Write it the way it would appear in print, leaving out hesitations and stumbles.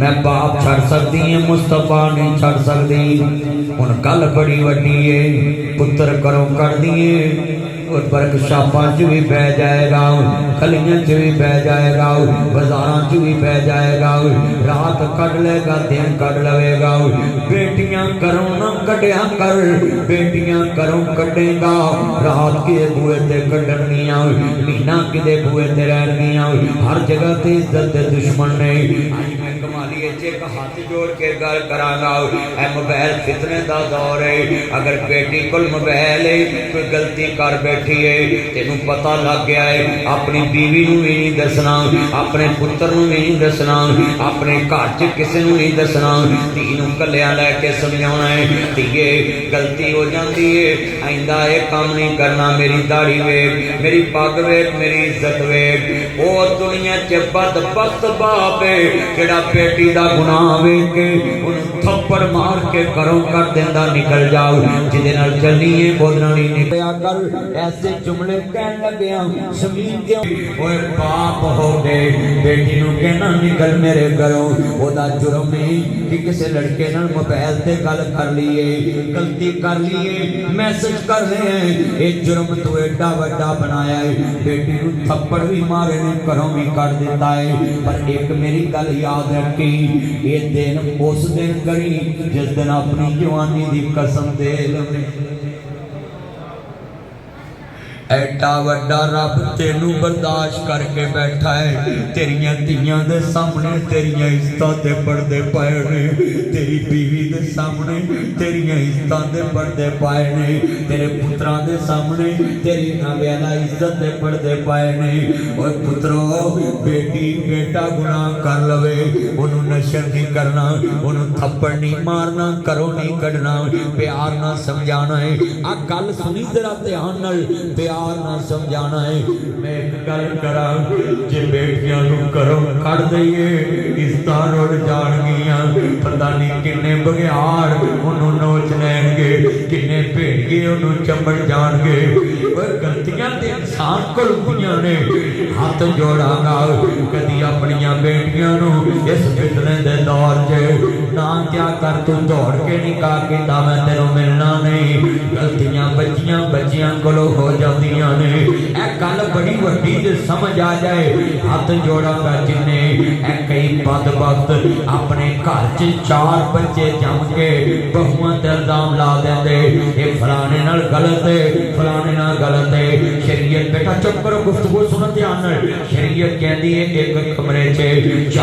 मैं बाप छड़ सकती है, मुस्तफा नहीं छड़ सकती। हुण गल बड़ी वड्डी है, पुत्र घरों कढ़ दिए और वर्कशापां च भी बह जाएगा, खलियां च भी बह जाएगा, बाजारां च भी बह जाएगा, रात कट लेगा, दिन कट लवेगा। बेटियां घरों ना कटिया कर, बेटियां घरों कटेगा, रात के बूहे ते कटनियां, महीना किदे बूहे ते रहनियां। हर जगह ते इज्जत दे दुश्मन ने। एक हाथ जोड़ के गल करांगा, मोबाइल फितने का दौर है। अगर बेटी को मोबाइल है, कोई गलती कर बैठी है, तेनू पता लग गया है, अपनी बीवी नू भी नहीं दसना, अपने पुत्र नू भी नहीं दसना, अपने घर च किसी नू नहीं दसना, धी नू कलिया लैके समझाना है, धीए गलती हो जाती है, आइंदा ये काम नहीं करना, मेरी दाढ़ी वेख, मेरी पग वेख, मेरी इज्जत वेख। वो दुनिया च बदबख्त बाप है जेड़ा बेटी दा गुनाह वेख के उन्हें थप्पड़ मार के घरों कर देंदा, निकल जाओ जिदे नाल चलनी है बोलना नहीं निकलिया कर। ऐसे जुमले कहन लग्या जमीन दे ओए बाप हो गए, बेटी नू कहना निकल मेरे घरों। ओदा जुर्म नहीं कि किसी लड़के नाल मोबाइल ते गल कर लीए, गलती कर लीए, मैसेज कर रहे हैं, ये जुर्म तू एडा वड्डा बनाया है। बेटी नू थप्पड़ भी मारे ने, घरों भी कर दिता है। पर एक मेरी गल याद रखी, ये दिन उस दिन करी जिस दिन अपनी जवानी की कसम दे लवे। एडा वड्डा रब तेनू बर्दाश्त करके बैठा है, तेरिया धीयां दे सामने तेरिया इज्जतां दे पर्दे पाए ने, तेरी बीवी दे सामने तेरिया इज्जतां दे पर्दे पाए ने, तेरे पुत्रां दे सामने तेरी नावेला इज्जत दे पर्दे पाए ने। और पुत्रो बेटी बेटा गुनाह कर लवे, ओनू नशर नहीं करना, ओनू थप्पड़ नहीं मारना, घरों नहीं कढ़ना, प्यार ना समझाना है। आ गल सुनी जरा ध्यान नाल, प्यार ना समझाना है। मैं एक गल करा, जे बेटियां नू घरों कढ़ दईए इज्जतां रुड़ जाणगियां, पता नहीं किन्ने बघियाड़ उन्होंने नोच लैणगे, किन्ने भेड़िए उन्होंने चंबड़ जाणगे। गलतियां ते इंसान कोल हुंदियां ने। हाथ जोड़ांगा कदी अपनियां बेटियां नू इस फितने दे दौर च ना क्या कर, तू दौड़ के निकाह कीता मैं तेनू मिलना नहीं। गलतियां बच्चियां कोलों हो जांदियां ने। ए गल बड़ी वड्डी जे समझ आ जाए, हाथ जोड़ांगा जिन्ने ए कई बदबख्त अपने घर च 4 बच्चे जम के बहुआं ते इल्जाम ला देंदे, ये फलाने नाल गलत है, फलाने नाल गलत है। शरीयत बेटा चुप करो, गुफ्तगू सुनो ध्यान नाल। शरीयत कहती है एक कमरे च